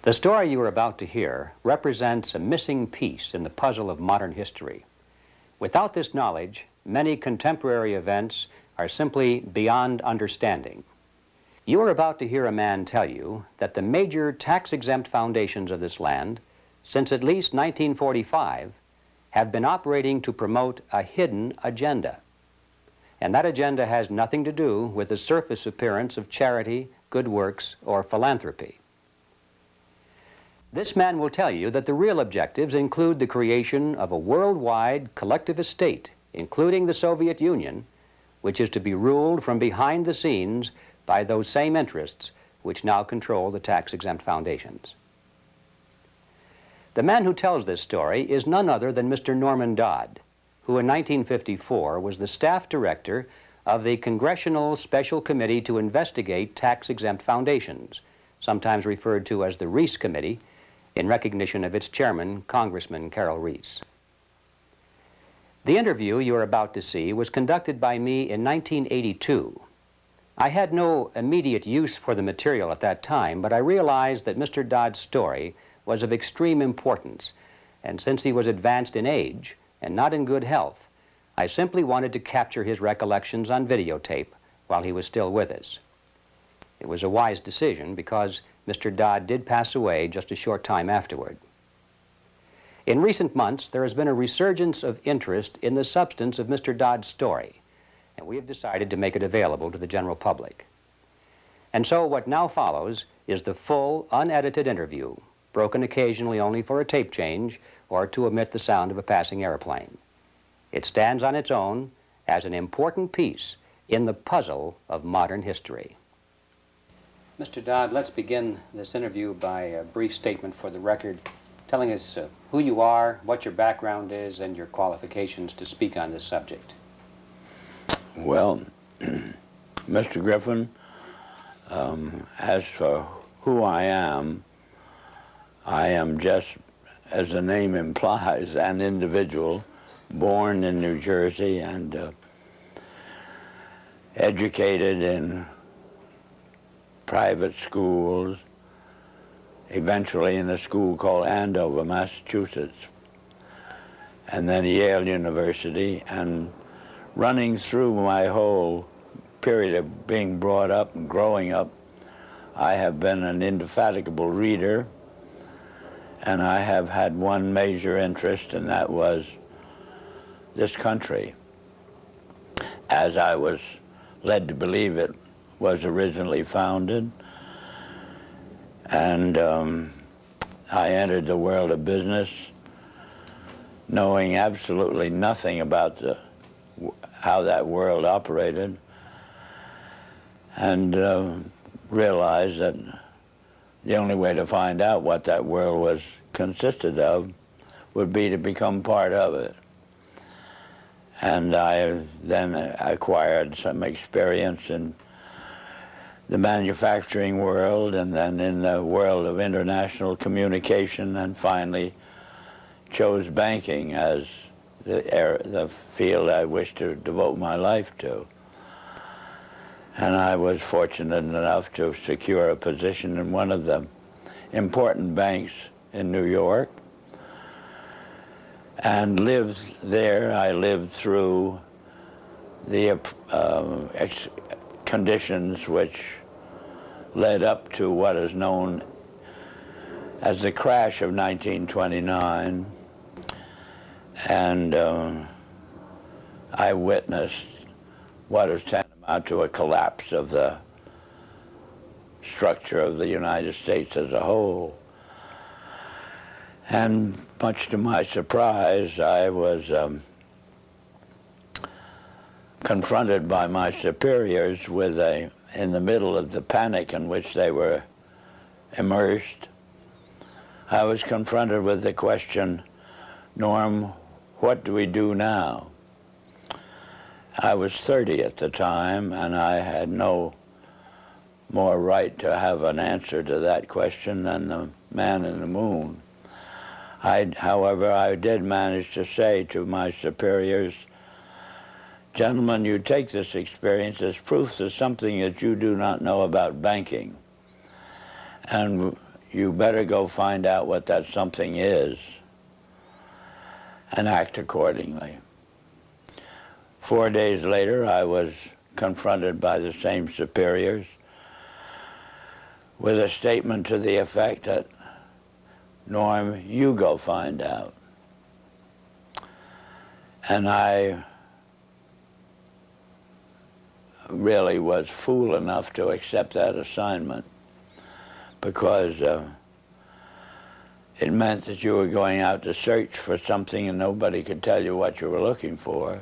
The story you are about to hear represents a missing piece in the puzzle of modern history. Without this knowledge, many contemporary events are simply beyond understanding. You are about to hear a man tell you that the major tax-exempt foundations of this land, since at least 1945, have been operating to promote a hidden agenda. And that agenda has nothing to do with the surface appearance of charity, good works, or philanthropy. This man will tell you that the real objectives include the creation of a worldwide collectivist state, including the Soviet Union, which is to be ruled from behind the scenes by those same interests which now control the tax-exempt foundations. The man who tells this story is none other than Mr. Norman Dodd, who in 1954 was the staff director of the Congressional Special Committee to investigate tax-exempt foundations, sometimes referred to as the Reece Committee, in recognition of its chairman, Congressman Carroll Reece. The interview you are about to see was conducted by me in 1982. I had no immediate use for the material at that time, but I realized that Mr. Dodd's story was of extreme importance, and since he was advanced in age and not in good health, I simply wanted to capture his recollections on videotape while he was still with us. It was a wise decision because Mr. Dodd did pass away just a short time afterward. In recent months, there has been a resurgence of interest in the substance of Mr. Dodd's story, and we have decided to make it available to the general public. And so what now follows is the full, unedited interview, broken occasionally only for a tape change or to omit the sound of a passing airplane. It stands on its own as an important piece in the puzzle of modern history. Mr. Dodd, let's begin this interview by a brief statement for the record, telling us who you are, what your background is, and your qualifications to speak on this subject. Well, Mr. Griffin, as for who I am just, as the name implies, an individual born in New Jersey and educated in private schools, eventually in a school called Andover, Massachusetts, and then Yale University, and running through my whole period of being brought up and growing up, I have been an indefatigable reader, and I have had one major interest, and that was this country, as I was led to believe it was originally founded. And I entered the world of business knowing absolutely nothing about how that world operated, and realized that the only way to find out what that world was consisted of would be to become part of it. And I then acquired some experience in the manufacturing world, and then in the world of international communication, and finally chose banking as the field I wished to devote my life to. And I was fortunate enough to secure a position in one of the important banks in New York, and lived there. I lived through the conditions which led up to what is known as the crash of 1929, and I witnessed what is tantamount to a collapse of the structure of the United States as a whole. And much to my surprise, I was confronted by my superiors with in the middle of the panic in which they were immersed, I was confronted with the question, Norm, what do we do now? I was 30 at the time, and I had no more right to have an answer to that question than the man in the moon. However, I did manage to say to my superiors, gentlemen, you take this experience as proof of something that you do not know about banking. And you better go find out what that something is and act accordingly. 4 days later, I was confronted by the same superiors with a statement to the effect that, Norm, you go find out. And I really was fool enough to accept that assignment, because it meant that you were going out to search for something and nobody could tell you what you were looking for.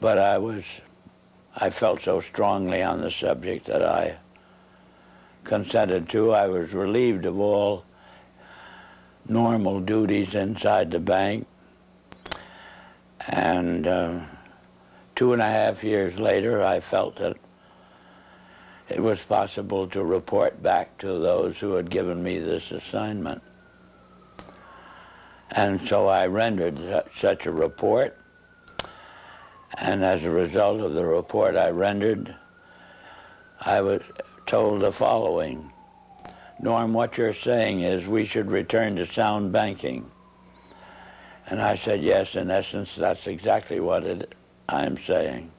But I felt so strongly on the subject that I consented to. I was relieved of all normal duties inside the bank. And 2.5 years later, I felt that it was possible to report back to those who had given me this assignment. And so I rendered such a report. And as a result of the report I rendered, I was told the following: Norm, what you're saying is we should return to sound banking. And I said, yes, in essence, that's exactly what I'm saying.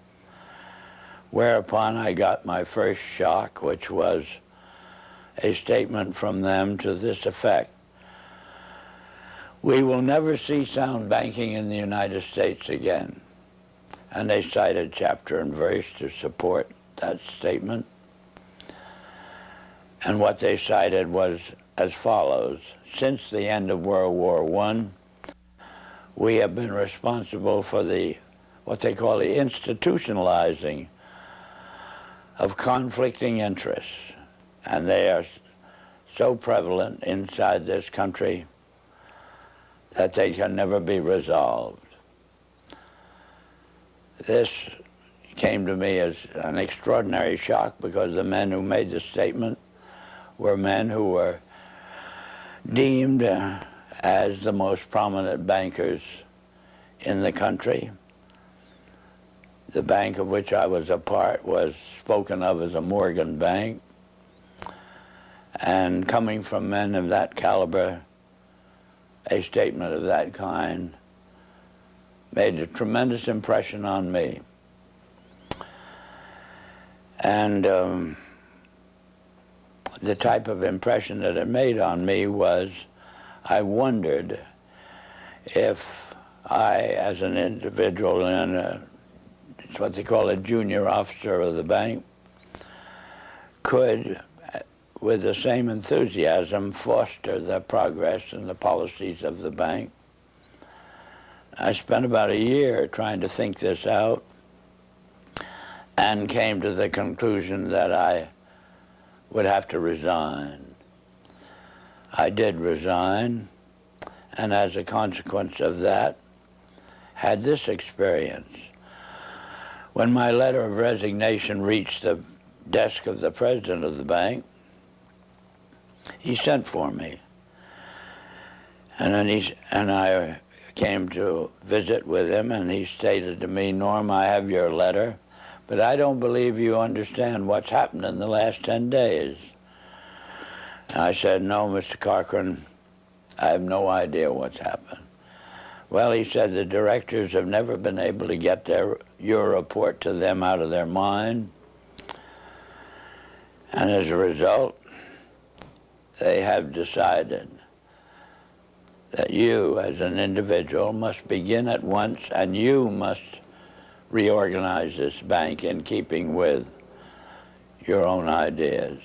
Whereupon I got my first shock, which was a statement from them to this effect: we will never see sound banking in the United States again. And they cited chapter and verse to support that statement. And what they cited was as follows: since the end of World War I, we have been responsible for what they call the institutionalizing of conflicting interests. And they are so prevalent inside this country that they can never be resolved. This came to me as an extraordinary shock, because the men who made the statement were men who were deemed as the most prominent bankers in the country. The bank of which I was a part was spoken of as a Morgan bank. And coming from men of that caliber, a statement of that kind made a tremendous impression on me. And the type of impression that it made on me was, I wondered if I, as an individual and it's what they call a junior officer of the bank, could, with the same enthusiasm, foster the progress and the policies of the bank. I spent about a year trying to think this out and came to the conclusion that I would have to resign. I did resign, and as a consequence of that, had this experience. When my letter of resignation reached the desk of the president of the bank, he sent for me. And then I came to visit with him, and he stated to me, Norm, I have your letter, but I don't believe you understand what's happened in the last 10 days. And I said, no, Mr. Cochran, I have no idea what's happened. Well, he said, the directors have never been able to get your report to them out of their mind. And as a result, they have decided that you, as an individual, must begin at once, and you must reorganize this bank in keeping with your own ideas.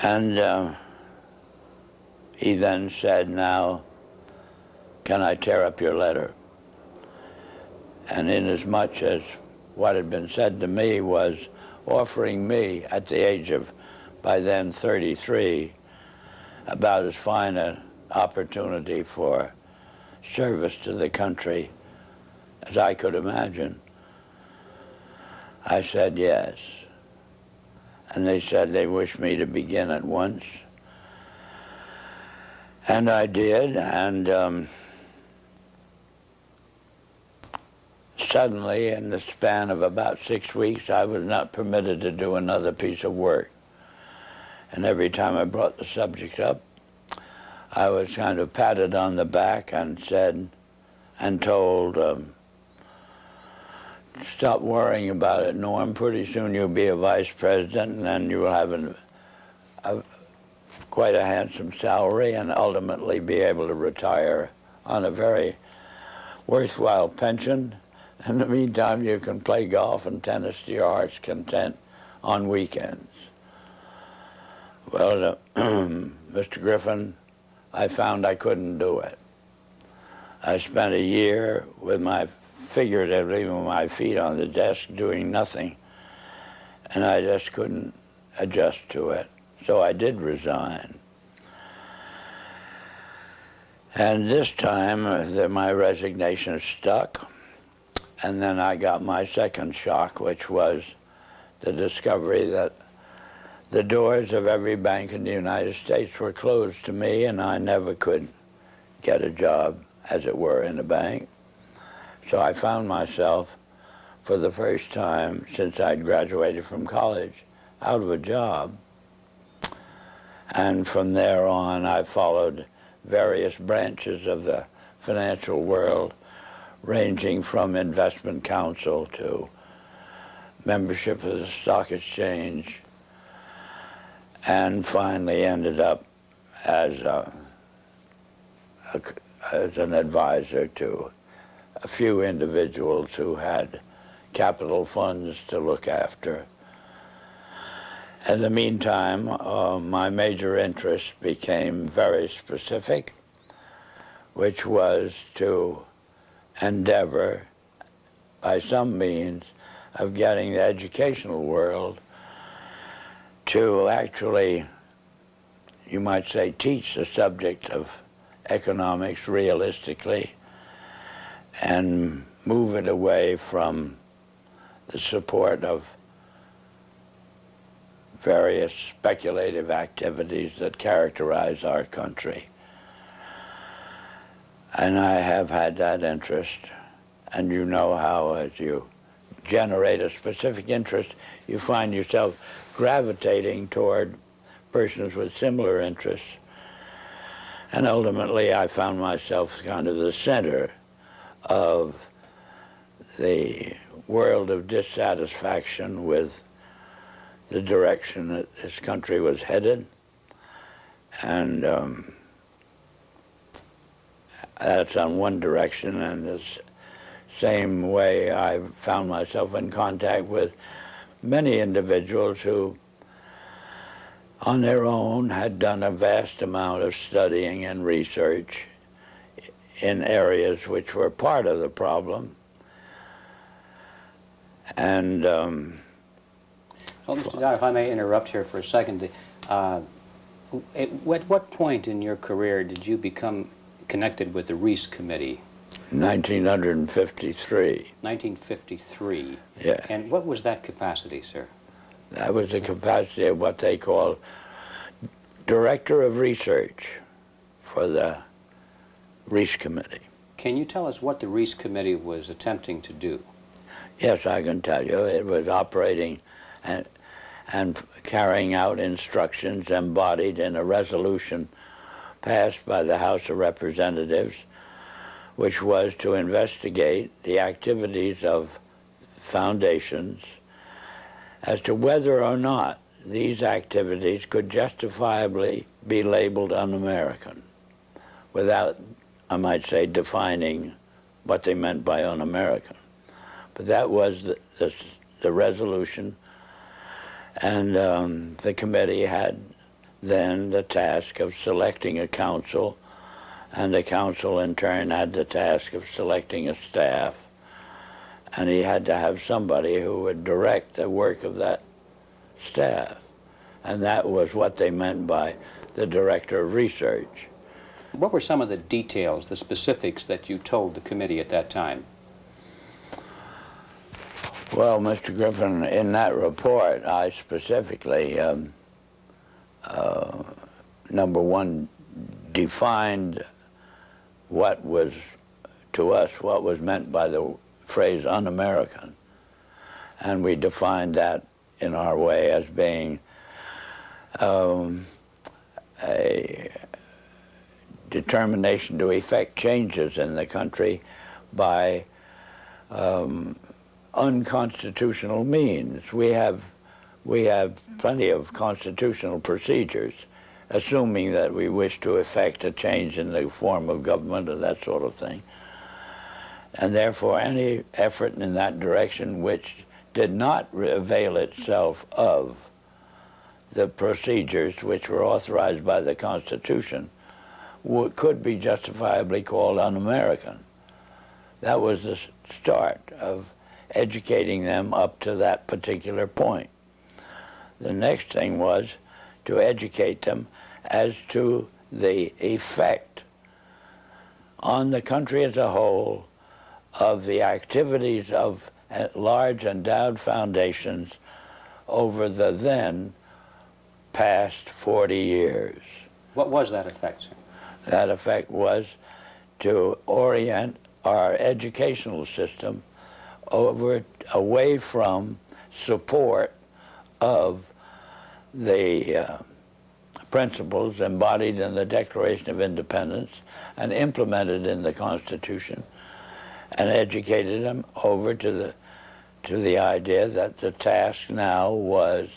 And he then said, now, can I tear up your letter? And inasmuch as what had been said to me was offering me, at the age of, by then, 33, about as fine an opportunity for service to the country as I could imagine, I said yes. And they said they wished me to begin at once. And I did, and suddenly, in the span of about 6 weeks, I was not permitted to do another piece of work. And every time I brought the subject up, I was kind of patted on the back and said, and told, stop worrying about it, Norm. Pretty soon you'll be a vice president, and then you will have quite a handsome salary and ultimately be able to retire on a very worthwhile pension. In the meantime, you can play golf and tennis to your heart's content on weekends. Well, Mr. Griffin, I found I couldn't do it. I spent a year with figuratively with my feet on the desk doing nothing, and I just couldn't adjust to it. So I did resign. And this time, my resignation stuck, and then I got my second shock, which was the discovery that the doors of every bank in the United States were closed to me, and I never could get a job, as it were, in a bank. So I found myself, for the first time since I'd graduated from college, out of a job. And from there on, I followed various branches of the financial world, ranging from investment counsel to membership of the stock exchange, and finally ended up as an advisor to a few individuals who had capital funds to look after. In the meantime, my major interest became very specific, which was to endeavor, by some means, of getting the educational world to actually, you might say, teach the subject of economics realistically and move it away from the support of various speculative activities that characterize our country. And I have had that interest, and you know how as you generate a specific interest, you find yourself gravitating toward persons with similar interests. And ultimately, I found myself kind of the center of the world of dissatisfaction with the direction that this country was headed. And that's on one direction, and this same way I found myself in contact with many individuals who, on their own, had done a vast amount of studying and research in areas which were part of the problem. And well, Mr. Dodd, if I may interrupt here for a second, at what point in your career did you become connected with the Reece Committee? 1953. 1953. Yeah. And what was that capacity, sir? That was the capacity of what they call Director of Research for the Reece Committee. Can you tell us what the Reece Committee was attempting to do? Yes, I can tell you. It was operating and carrying out instructions embodied in a resolution passed by the House of Representatives, which was to investigate the activities of foundations as to whether or not these activities could justifiably be labeled un-American without, I might say, defining what they meant by un-American. But that was the resolution, and the committee had then the task of selecting a council, and the council in turn had the task of selecting a staff, and he had to have somebody who would direct the work of that staff. And that was what they meant by the Director of Research. What were some of the details, the specifics that you told the committee at that time? Well, Mr. Griffin, in that report, I specifically, number one, defined what was, to us, what was meant by the phrase un-American. And we defined that in our way as being a determination to effect changes in the country by unconstitutional means. We have plenty of constitutional procedures, assuming that we wish to effect a change in the form of government or that sort of thing. And therefore, any effort in that direction which did not avail itself of the procedures which were authorized by the Constitution could be justifiably called un-American. That was the start of educating them up to that particular point. The next thing was to educate them as to the effect on the country as a whole of the activities of large endowed foundations over the then past 40 years. What was that effect, sir? That effect was to orient our educational system away from support of the principles embodied in the Declaration of Independence and implemented in the Constitution, and educated them over to the idea that the task now was,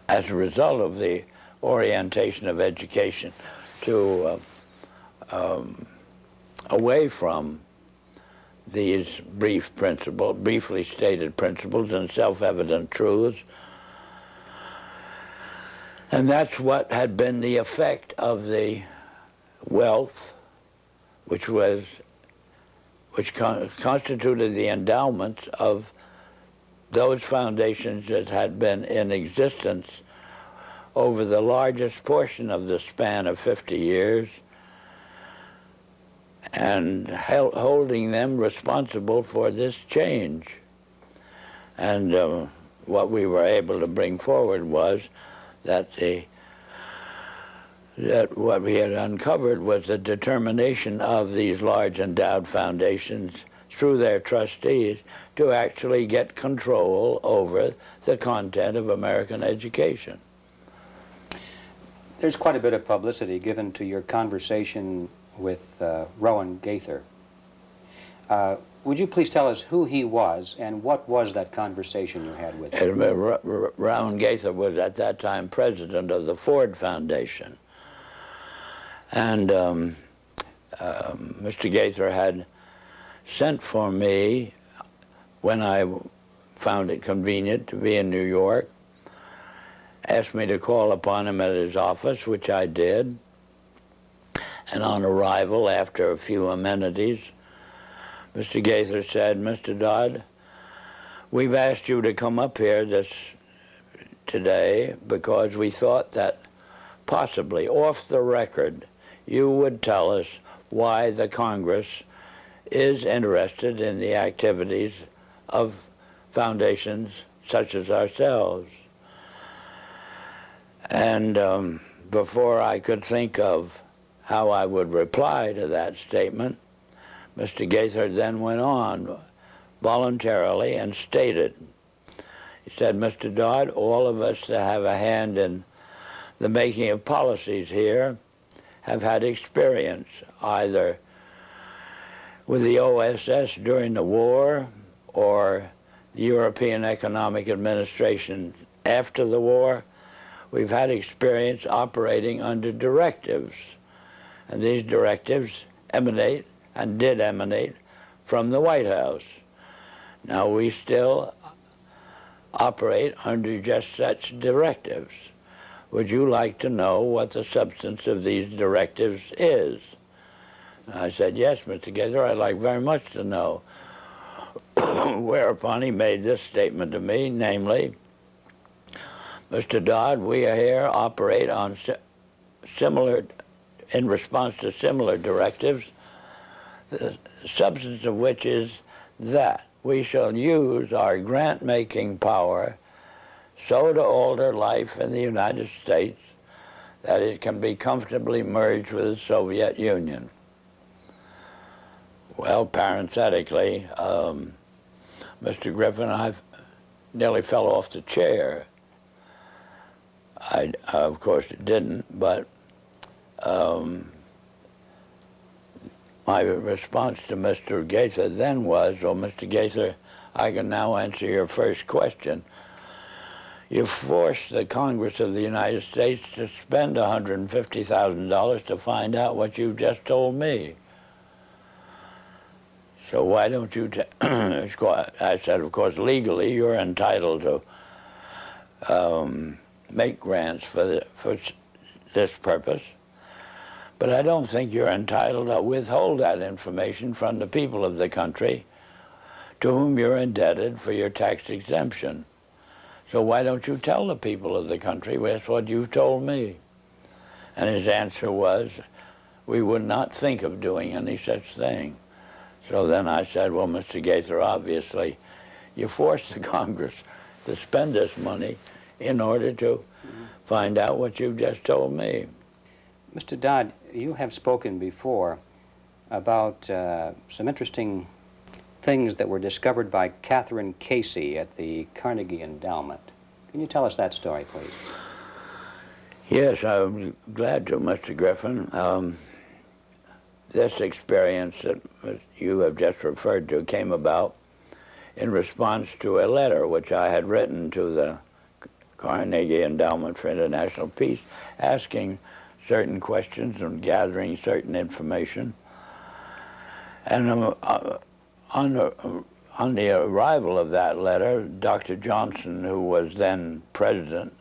as a result of the orientation of education, to away from these briefly stated principles and self-evident truths. And that's what had been the effect of the wealth which constituted the endowments of those foundations that had been in existence over the largest portion of the span of 50 years, and holding them responsible for this change. And what we were able to bring forward was that what we had uncovered was the determination of these large endowed foundations through their trustees to actually get control over the content of American education. There's quite a bit of publicity given to your conversation with Rowan Gaither. Would you please tell us who he was and what was that conversation you had with him? Rowan Gaither was at that time president of the Ford Foundation. And Mr. Gaither had sent for me when I found it convenient to be in New York, asked me to call upon him at his office, which I did. And on arrival, after a few amenities, Mr. Gaither said, "Mr. Dodd, we've asked you to come up here today because we thought that possibly off the record you would tell us why the Congress is interested in the activities of foundations such as ourselves." And before I could think of how I would reply to that statement, Mr. Gaither then went on voluntarily and stated, he said, "Mr. Dodd, all of us that have a hand in the making of policies here have had experience either with the OSS during the war or the European Economic Administration after the war. We've had experience operating under directives, and these directives emanate and did emanate from the White House. Now we still operate under just such directives. Would you like to know what the substance of these directives is?" And I said, "Yes, Mr. Gaither, I'd like very much to know." Whereupon he made this statement to me, namely, "Mr. Dodd, we here operate on in response to similar directives, the substance of which is that we shall use our grant-making power so to alter life in the United States that it can be comfortably merged with the Soviet Union." Well, parenthetically, Mr. Griffin, I've nearly fell off the chair. I of course, didn't, but my response to Mr. Gaither then was, well, Mr. Gaither, I can now answer your first question. You forced the Congress of the United States to spend $150,000 to find out what you just told me. So why don't you I said, of course, legally you're entitled to make grants for this purpose, but I don't think you're entitled to withhold that information from the people of the country to whom you're indebted for your tax exemption. So why don't you tell the people of the country that's what you've told me? And his answer was, we would not think of doing any such thing. So then I said, well, Mr. Gaither, obviously, you forced the Congress to spend this money in order to find out what you've just told me. Mr. Dodd, you have spoken before about some interesting things that were discovered by Catherine Casey at the Carnegie Endowment. Can you tell us that story, please? Yes, I'm glad to, Mr. Griffin. This experience that you have just referred to came about in response to a letter which I had written to the Carnegie Endowment for International Peace, asking certain questions and gathering certain information. And on the arrival of that letter, Dr. Johnson, who was then president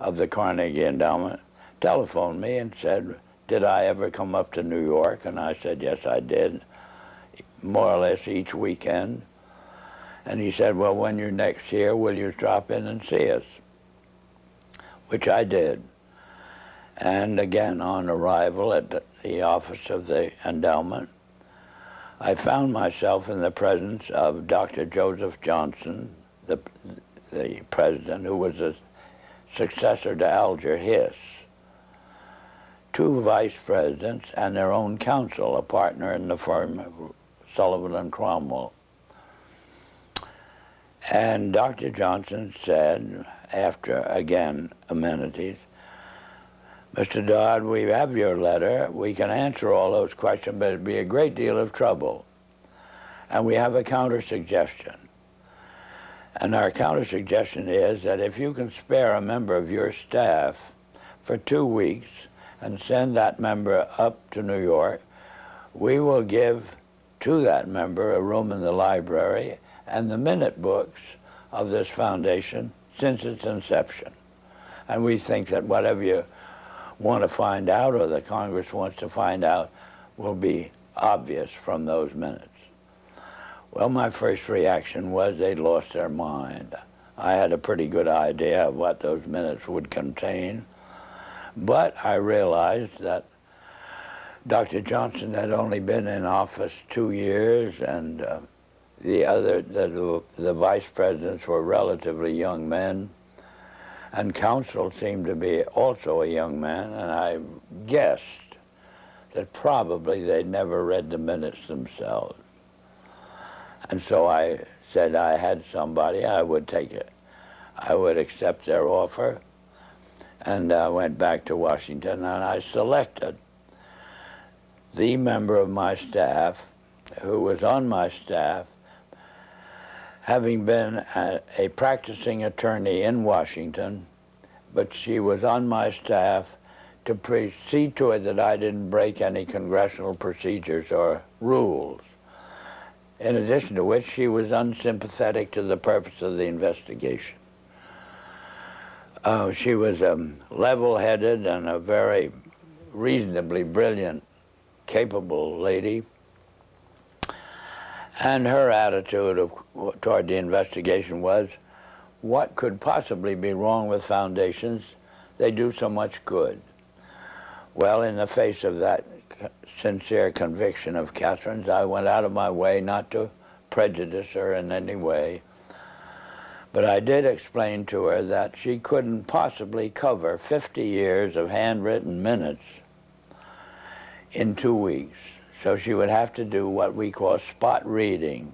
of the Carnegie Endowment, telephoned me and said, did I ever come up to New York? And I said, yes, I did, more or less each weekend. And he said, well, when you're next here, will you drop in and see us? Which I did. And again, on arrival at the office of the endowment, I found myself in the presence of Dr. Joseph Johnson, the president, who was a successor to Alger Hiss, two vice presidents, and their own counsel, a partner in the firm of Sullivan and Cromwell. And Dr. Johnson said, after, again, amenities, Mr. Dodd, we have your letter. We can answer all those questions, but it'd be a great deal of trouble. And we have a counter-suggestion. And our counter-suggestion is that if you can spare a member of your staff for 2 weeks and send that member up to New York, we will give to that member a room in the library and the minute books of this foundation since its inception. And we think that whatever you want to find out, or the Congress wants to find out, will be obvious from those minutes. Well, my first reaction was they lost their mind. I had a pretty good idea of what those minutes would contain, but I realized that Dr. Johnson had only been in office 2 years, and the vice presidents were relatively young men, and counsel seemed to be also a young man, and I guessed that probably they'd never read the minutes themselves. And so I said I had somebody, I would take it. I would accept their offer, and I went back to Washington, and I selected the member of my staff who was on my staff, having been a practicing attorney in Washington, but she was on my staff to see to it that I didn't break any congressional procedures or rules. In addition to which, she was unsympathetic to the purpose of the investigation. She was level-headed and a very reasonably brilliant, capable lady. And her attitude toward the investigation was, what could possibly be wrong with foundations? They do so much good. Well, in the face of that sincere conviction of Catherine's, I went out of my way not to prejudice her in any way. But I did explain to her that she couldn't possibly cover 50 years of handwritten minutes in 2 weeks. So she would have to do what we call spot reading.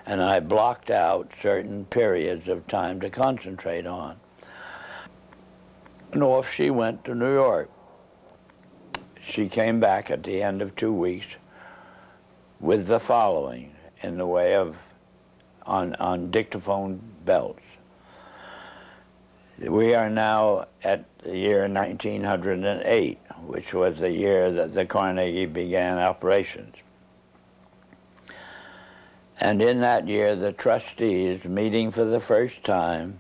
and I blocked out certain periods of time to concentrate on. And off she went to New York. She came back at the end of 2 weeks with the following in the way of, on dictaphone belts. We are now at the year 1908, which was the year that the Carnegie began operations. And in that year, the trustees, meeting for the first time,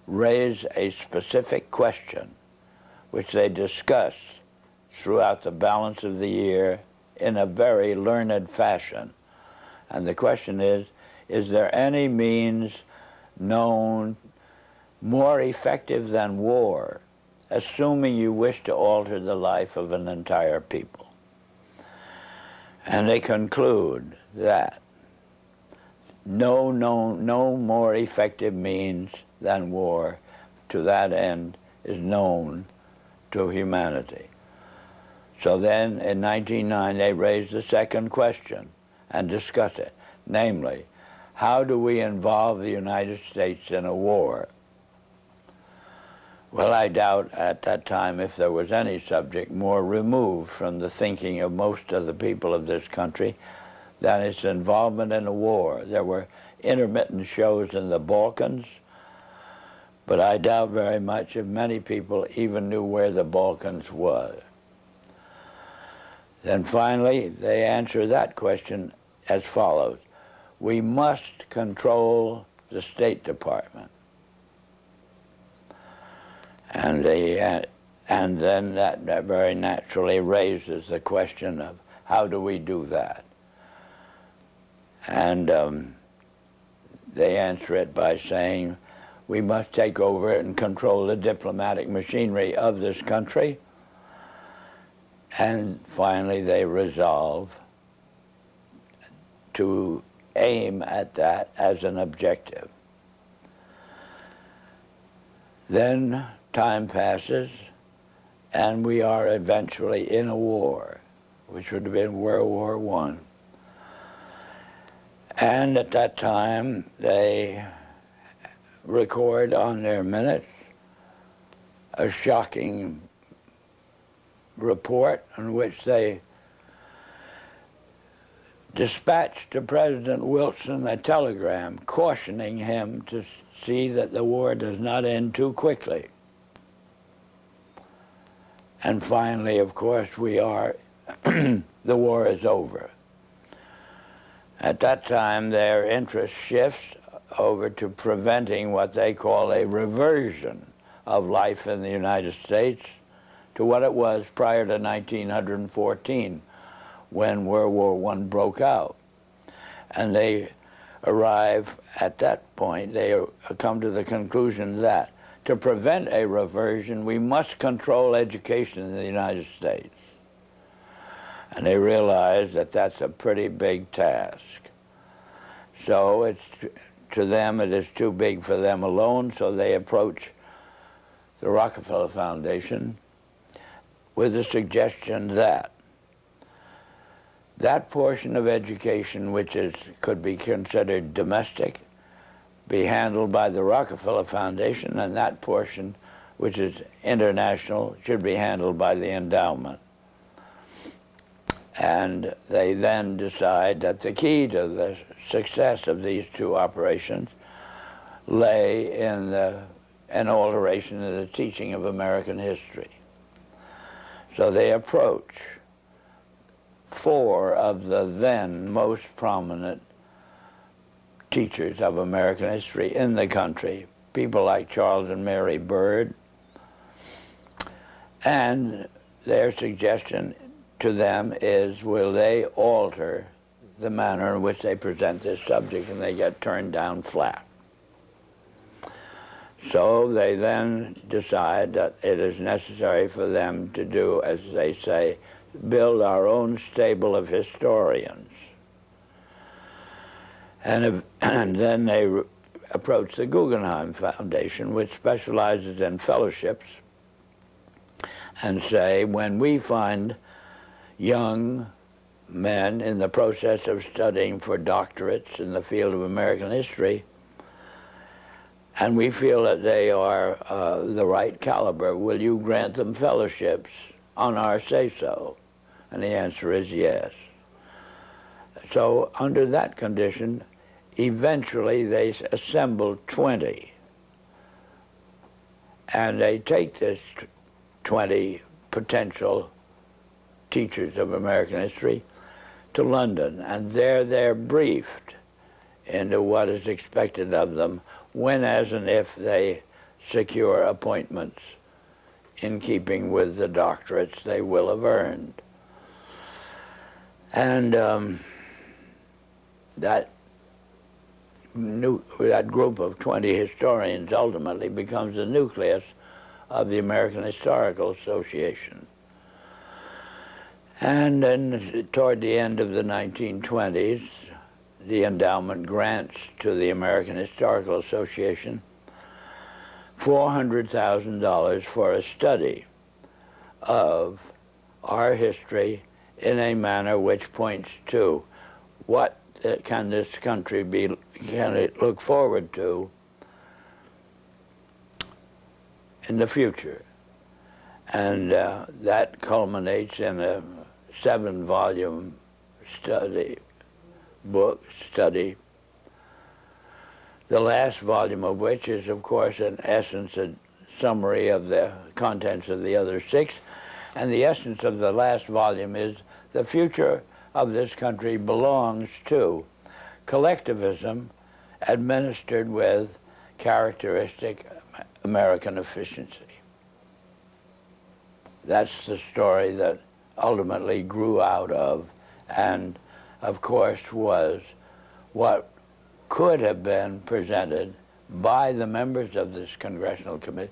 raised a specific question, which they discussed throughout the balance of the year in a very learned fashion. And the question is there any means known more effective than war, assuming you wish to alter the life of an entire people? And they conclude that no more effective means than war to that end is known to humanity. So then in 1909 they raised the second question and discussed it, namely, how do we involve the United States in a war? Well, I doubt at that time if there was any subject more removed from the thinking of most of the people of this country than its involvement in a war. There were intermittent shows in the Balkans, but I doubt very much if many people even knew where the Balkans was. Then finally, they answer that question as follows. We must control the State Department. And then that very naturally raises the question of how do we do that? And they answer it by saying we must take over and control the diplomatic machinery of this country. And finally they resolve to aim at that as an objective. Then time passes, and we are eventually in a war, which would have been World War I. And at that time, they record on their minutes a shocking report in which they dispatched to President Wilson a telegram cautioning him to see that the war does not end too quickly. And finally, of course, we are, the war is over. At that time, their interest shifts over to preventing what they call a reversion of life in the United States to what it was prior to 1914, when World War I broke out. And they arrive at that point, they come to the conclusion that to prevent a reversion, we must control education in the United States. And they realize that that's a pretty big task. So it's, to them, it is too big for them alone, so they approach the Rockefeller Foundation with the suggestion that that portion of education which could be considered domestic be handled by the Rockefeller Foundation, and that portion which is international should be handled by the endowment. And they then decide that the key to the success of these two operations lay in an alteration in the teaching of American history. So they approach 4 of the then most prominent teachers of American history in the country, people like Charles and Mary Bird, and their suggestion to them is, will they alter the manner in which they present this subject, and they get turned down flat. So they then decide that it is necessary for them to do, as they say, build our own stable of historians. And then they approach the Guggenheim Foundation, which specializes in fellowships, and say, when we find young men in the process of studying for doctorates in the field of American history, and we feel that they are the right caliber. Will you grant them fellowships on our say-so? And the answer is yes. So under that condition, eventually they assemble 20. And they take this 20 potential teachers of American history to London, and there they're briefed into what is expected of them when, as and if they secure appointments in keeping with the doctorates they will have earned. And that group of 20 historians ultimately becomes the nucleus of the American Historical Association. And then toward the end of the 1920s, the endowment grants to the American Historical Association $400,000 for a study of our history in a manner which points to what can this country can it look forward to in the future. And that culminates in a 7-volume study, the last volume of which is, of course, in essence, a summary of the contents of the other 6. And the essence of the last volume is the future of this country belongs to collectivism administered with characteristic American efficiency. That's the story that ultimately grew out of, and of course was what could have been presented by the members of this congressional committee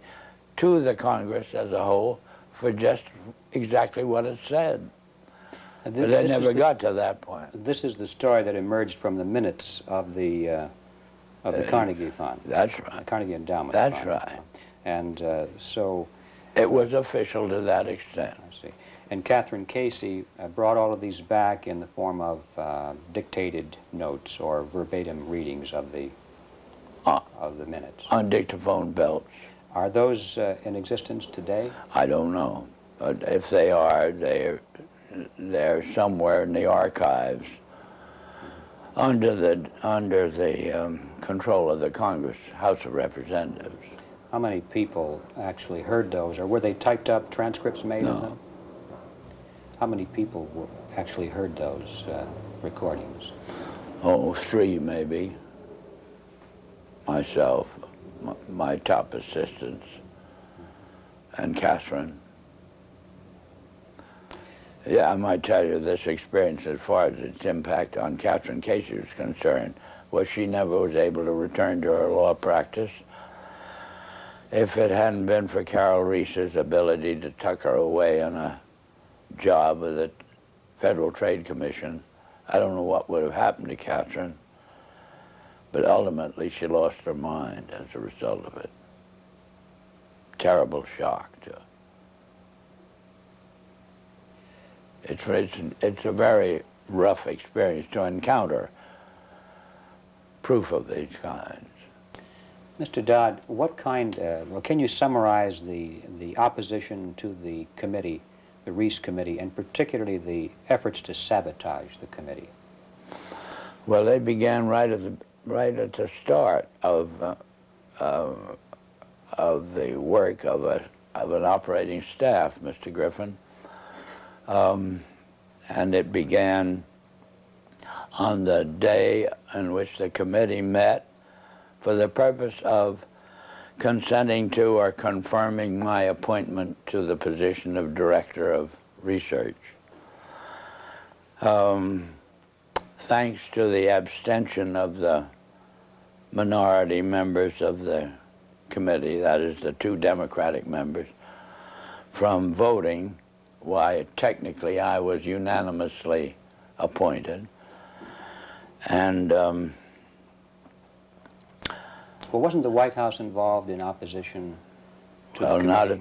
to the Congress as a whole for just exactly what it said. But they never got to that point. This is the story that emerged from the minutes of the Carnegie Fund. That's right. The Carnegie Endowment That's Fund. right. And so... It was official to that extent. I see. And Catherine Casey brought all of these back in the form of dictated notes or verbatim readings of the minutes. On dictaphone belts. Are those in existence today? I don't know. But if they are, they're somewhere in the archives under the control of the Congress, House of Representatives. How many people actually heard those, or were they typed up transcripts made of them? How many people actually heard those recordings? Oh, 3 maybe. Myself, my top assistants, and Catherine. Yeah, I might tell you this experience as far as its impact on Catherine Casey was concerned was she never was able to return to her law practice. If it hadn't been for Carol Reece's ability to tuck her away on a job with the Federal Trade Commission, I don't know what would have happened to Catherine, but ultimately she lost her mind as a result of it. Terrible shock to her. It's a very rough experience to encounter proof of these kinds. Mr. Dodd, what kind, well, can you summarize the opposition to the committee, the Reece Committee, and particularly the efforts to sabotage the committee? Well, they began right at the start of the work of an operating staff, Mr. Griffin, and it began on the day in which the committee met for the purpose of consenting to or confirming my appointment to the position of Director of Research. Thanks to the abstention of the minority members of the committee, that is the 2 Democratic members, from voting, why technically I was unanimously appointed. And well, wasn't the White House involved in opposition to the committee? Well,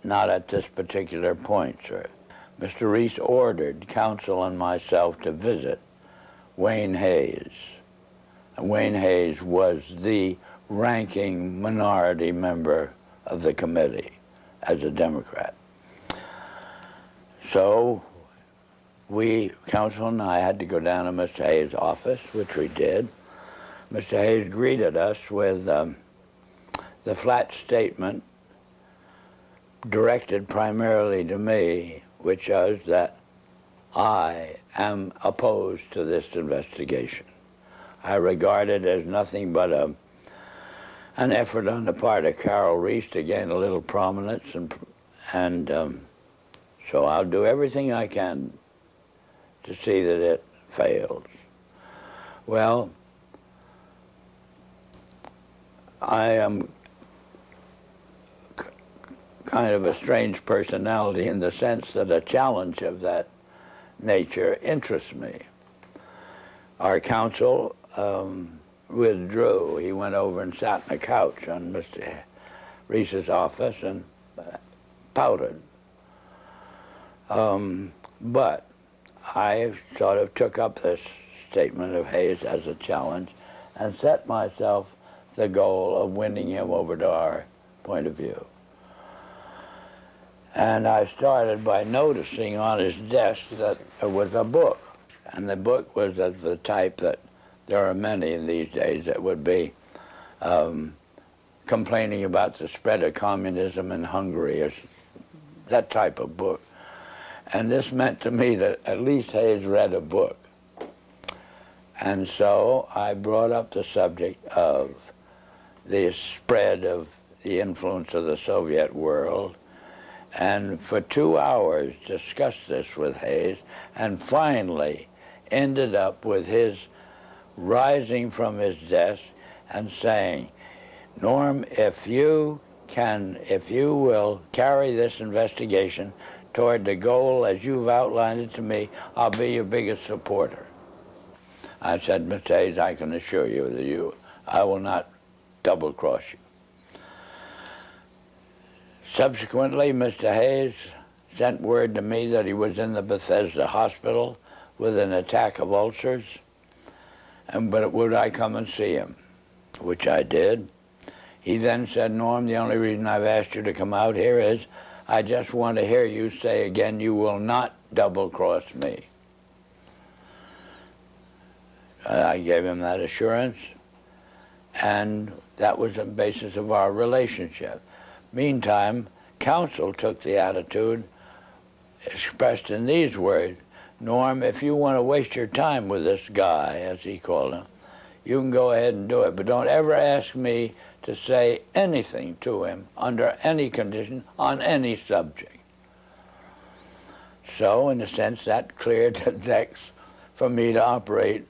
not at this particular point, sir. Mr. Reece ordered counsel and myself to visit Wayne Hayes. And Wayne Hayes was the ranking minority member of the committee as a Democrat. So we, counsel and I, had to go down to Mr. Hayes' office, which we did. Mr. Hayes greeted us with the flat statement directed primarily to me, which was that I am opposed to this investigation. I regard it as nothing but an effort on the part of Carol Reece to gain a little prominence, and so I'll do everything I can to see that it fails. Well, I am kind of a strange personality in the sense that a challenge of that nature interests me. Our counsel withdrew. He went over and sat on a couch on Mr. Reece's office and pouted. But I sort of took up this statement of Hayes as a challenge and set myself the goal of winning him over to our point of view. And I started by noticing on his desk that there was a book. And the book was of the type that there are many in these days that would be complaining about the spread of communism in Hungary, or that type of book. And this meant to me that at least Hayes read a book. And so I brought up the subject of the spread of the influence of the Soviet world, and for 2 hours discussed this with Hayes, and finally ended up with his rising from his desk and saying, Norm, if you will carry this investigation toward the goal as you've outlined it to me, I'll be your biggest supporter. I said, Mr. Hayes, I can assure you that I will not double-cross you. Subsequently, Mr. Hayes sent word to me that he was in the Bethesda hospital with an attack of ulcers, but would I come and see him, which I did. He then said, Norm, the only reason I've asked you to come out here is I just want to hear you say again, you will not double-cross me. I gave him that assurance, and that was the basis of our relationship. Meantime, counsel took the attitude expressed in these words, Norm, if you want to waste your time with this guy, as he called him, you can go ahead and do it, but don't ever ask me to say anything to him under any condition on any subject. So, in a sense, that cleared the decks for me to operate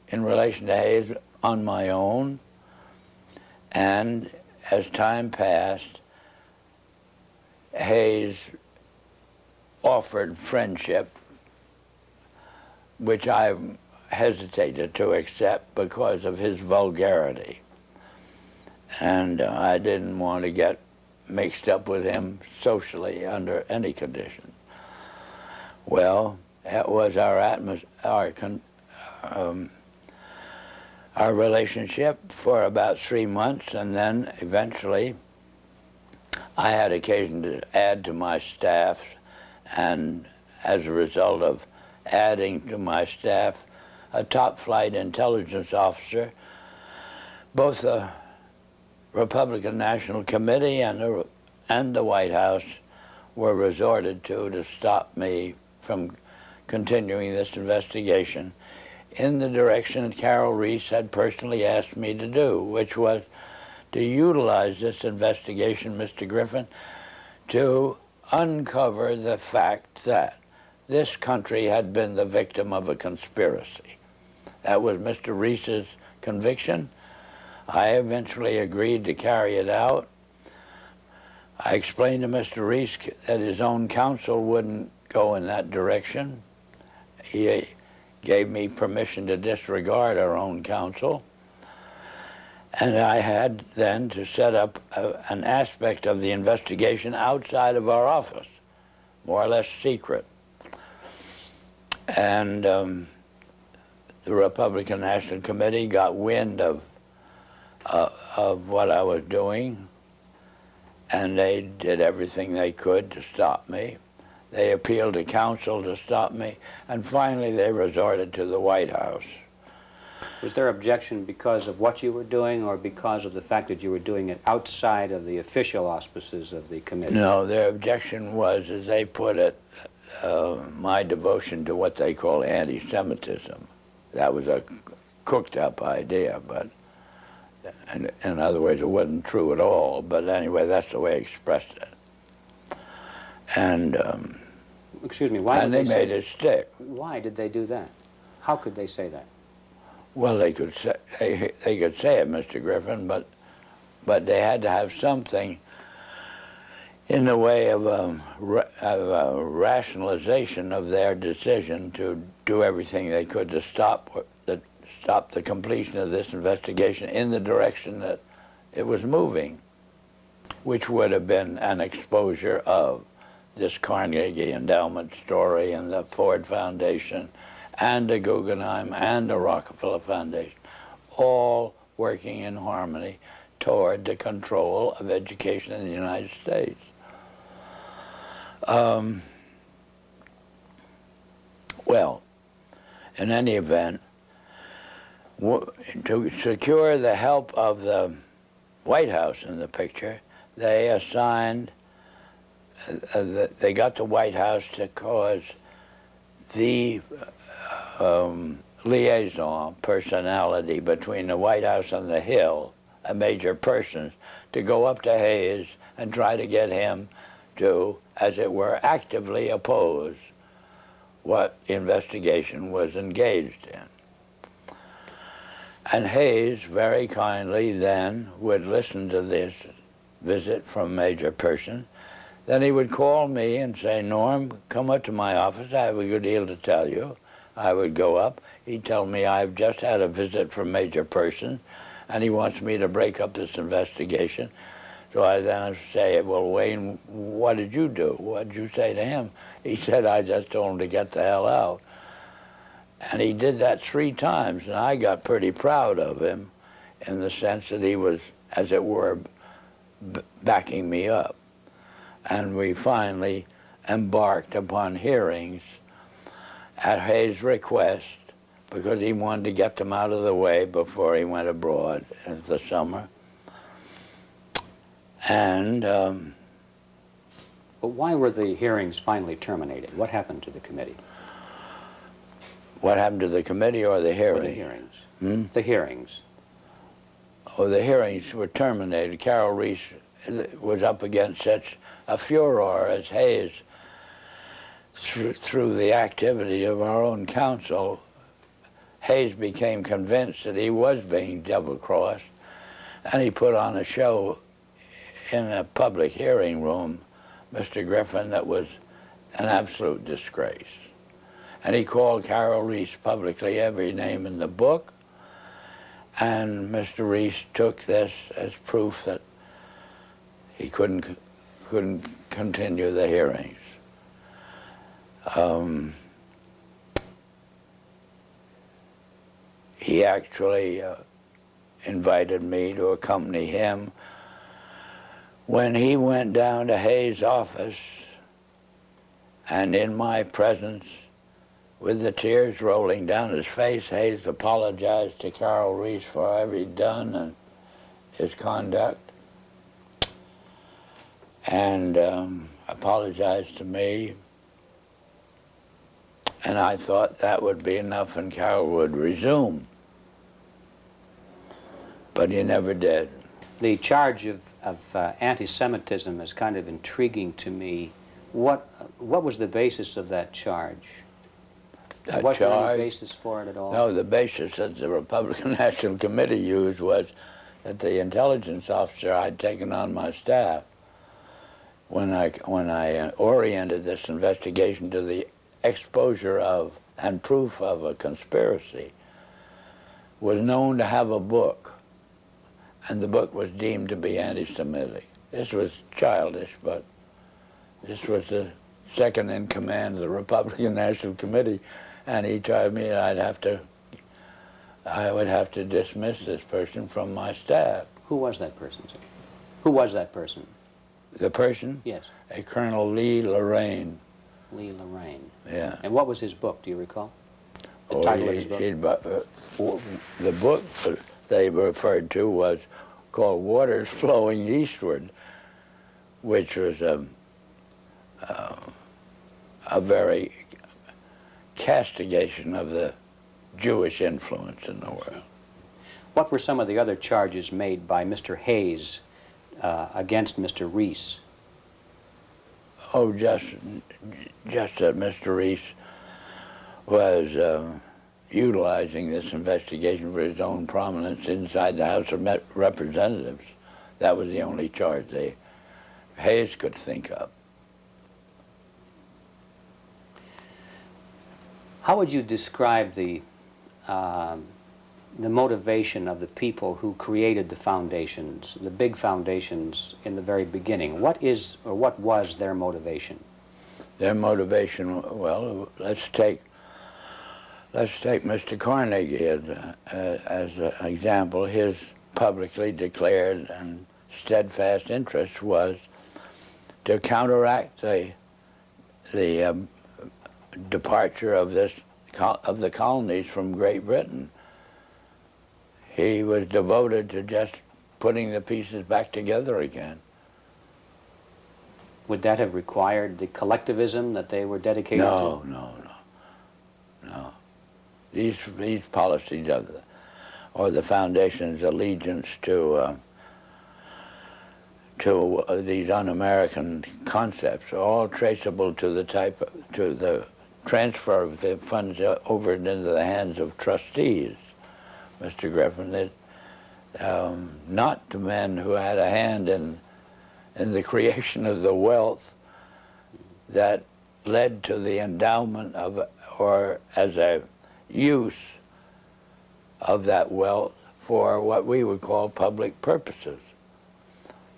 in relation to Hayes on my own. And as time passed, Hayes offered friendship, which I hesitated to accept because of his vulgarity. And I didn't want to get mixed up with him socially under any condition. Well, that was our relationship for about 3 months, and then eventually I had occasion to add to my staff, and as a result of adding to my staff a top-flight intelligence officer, both the Republican National Committee and the White House were resorted to stop me from continuing this investigation in the direction that Carol Reece had personally asked me to do, which was to utilize this investigation, Mr. Griffin, to uncover the fact that this country had been the victim of a conspiracy. That was Mr. Reece's conviction. I eventually agreed to carry it out. I explained to Mr. Reece that his own counsel wouldn't go in that direction. He gave me permission to disregard our own counsel. And I had then to set up an aspect of the investigation outside of our office, more or less secret, And the Republican National Committee got wind of what I was doing, and they did everything they could to stop me. They appealed to counsel to stop me, and finally they resorted to the White House. Was their objection because of what you were doing, or because of the fact that you were doing it outside of the official auspices of the committee? No, their objection was, as they put it, my devotion to what they call anti-Semitism. That was a cooked-up idea, but in other words, it wasn't true at all. But anyway, that's the way I expressed it. And excuse me, why? And they made it stick. Why did they do that? How could they say that? Well, they could say it, Mr. Griffin, but they had to have something in the way of a rationalization of their decision to do everything they could to stop the completion of this investigation in the direction that it was moving, which would have been an exposure of this Carnegie endowment story and the Ford Foundation and the Guggenheim and the Rockefeller Foundation, all working in harmony toward the control of education in the United States. Well, in any event, to secure the help of the White House in the picture, they assigned, they got the White House to cause the liaison personality between the White House and the Hill, a major person, to go up to Hayes and try to get him to, as it were, actively oppose what investigation was engaged in. And Hayes very kindly then would listen to this visit from Major Person. Then he would call me and say, "Norm, come up to my office. I have a good deal to tell you." I would go up. He'd tell me, "I've just had a visit from Major Person, and he wants me to break up this investigation." So I then say, "Well, Wayne, what did you do? What did you say to him?" He said, "I just told him to get the hell out." And he did that 3 times, and I got pretty proud of him in the sense that he was, as it were, backing me up. And we finally embarked upon hearings at Hayes' request, because he wanted to get them out of the way before he went abroad in the summer. And but why were the hearings finally terminated? What happened to the committee? What happened to the committee or the hearing? Or the hearings. The hearings. Oh, the hearings were terminated. Carol Reece was up against such a furor as Hayes, through the activity of our own counsel. Hayes became convinced that he was being double-crossed, and he put on a show in a public hearing room, Mr. Griffin, that was an absolute disgrace. And he called Carol Reece publicly every name in the book, and Mr. Reece took this as proof that he couldn't continue the hearings. He actually invited me to accompany him when he went down to Hayes' office, and in my presence, with the tears rolling down his face, Hayes apologized to Carol Reece for whatever he'd done and his conduct, and apologized to me. And I thought that would be enough and Carol would resume. But he never did. The charge of anti-Semitism is kind of intriguing to me. What was the basis of that charge? Was there any basis for it at all? No, the basis that the Republican National Committee used was that the intelligence officer I'd taken on my staff, when I oriented this investigation to the exposure of and proof of a conspiracy, was known to have a book, and the book was deemed to be anti-Semitic. This was childish, but this was the second in command of the Republican National Committee, And he told me I would have to dismiss this person from my staff. Who was that person, sir? Who was that person? The person? Yes. A Colonel Lee Lorraine. Lee Lorraine. Yeah. And what was his book, do you recall? The title of his book? The book they referred to was called Waters Flowing Eastward, which was a very castigation of the Jewish influence in the world. What were some of the other charges made by Mr. Hayes against Mr. Reece? Oh, just that Mr. Reece was utilizing this investigation for his own prominence inside the House of Representatives. That was the only charge Hayes could think of. How would you describe the motivation of the people who created the foundations, the big foundations in the very beginning? What is, or what was their motivation? Their motivation, well, let's take Mr. Carnegie as an example. His publicly declared and steadfast interest was to counteract the departure of the colonies from Great Britain. He was devoted to just putting the pieces back together again. Would that have required the collectivism that they were dedicated to? No. These policies or the foundation's allegiance to these un-American concepts are all traceable to the transfer of the funds over into the hands of trustees, Mr. Griffin. Not to men who had a hand in the creation of the wealth that led to the endowment of, or as a use of that wealth for what we would call public purposes.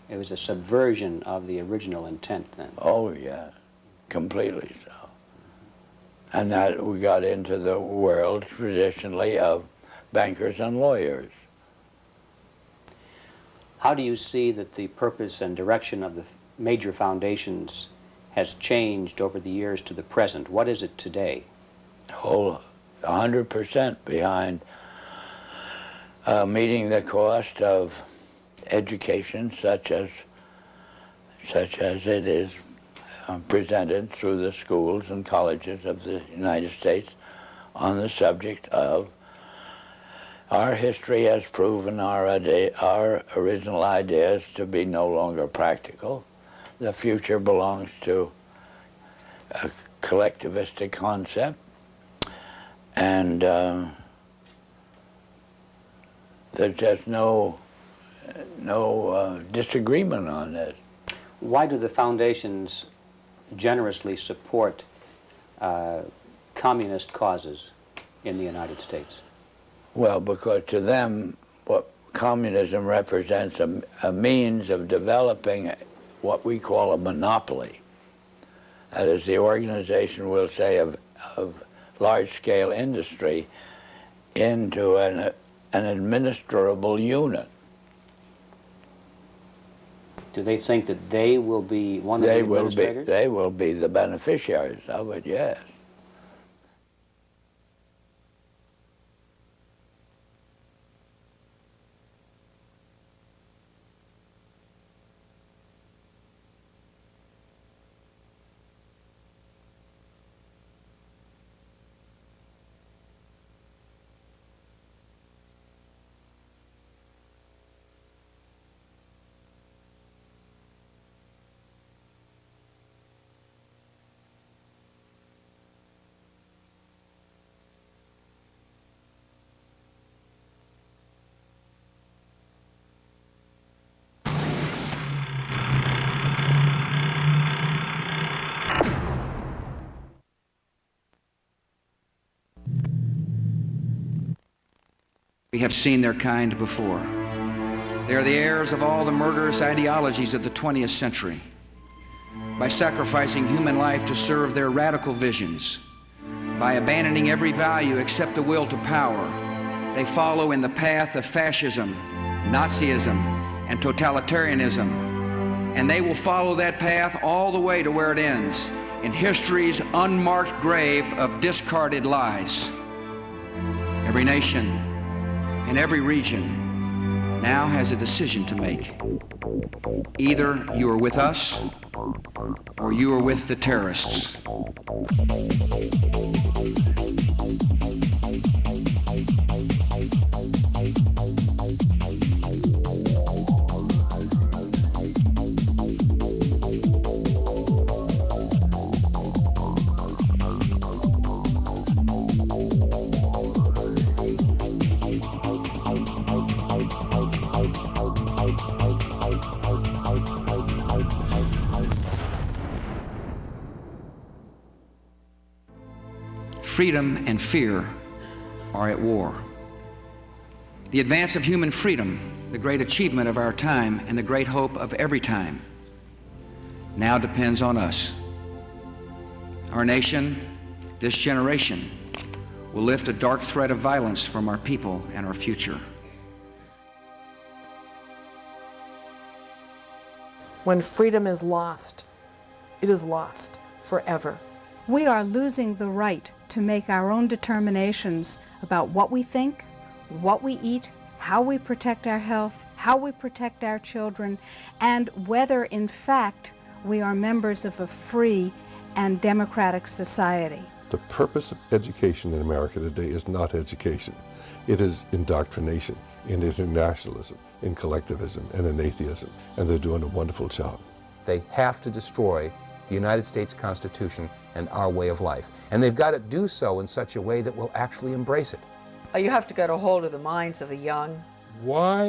It was a subversion of the original intent then. Oh, yeah, completely so. And that we got into the world traditionally of bankers and lawyers. How do you see that the purpose and direction of the major foundations has changed over the years to the present? What is it today? Whole 100% behind meeting the cost of education such as it is presented through the schools and colleges of the United States on the subject of our history has proven our original ideas to be no longer practical. The future belongs to a collectivistic concept, and there's just no disagreement on this. Why do the foundations generously support communist causes in the United States? Well, because to them, what communism represents a means of developing what we call a monopoly. That is, the organization, we'll say, of large-scale industry into an administrable unit. Do they think that they will be one of the administrators? They will be the beneficiaries of it, yes. We have seen their kind before. They are the heirs of all the murderous ideologies of the 20th century. By sacrificing human life to serve their radical visions, By abandoning every value except the will to power, they follow in the path of fascism, Nazism, and totalitarianism. And they will follow that path all the way to where it ends, in history's unmarked grave of discarded lies. Every nation and every region now has a decision to make. Either you are with us or you are with the terrorists. Freedom and fear are at war. The advance of human freedom, the great achievement of our time and the great hope of every time, now depends on us. Our nation, this generation, will lift a dark thread of violence from our people and our future. When freedom is lost, it is lost forever. We are losing the right to make our own determinations about what we think, what we eat, how we protect our health, how we protect our children, and whether, in fact, we are members of a free and democratic society. The purpose of education in America today is not education. It is indoctrination, in internationalism, in collectivism, and in atheism, and they're doing a wonderful job. They have to destroy the United States Constitution and our way of life. And they've got to do so in such a way that will actually embrace it. You have to get a hold of the minds of the young. Why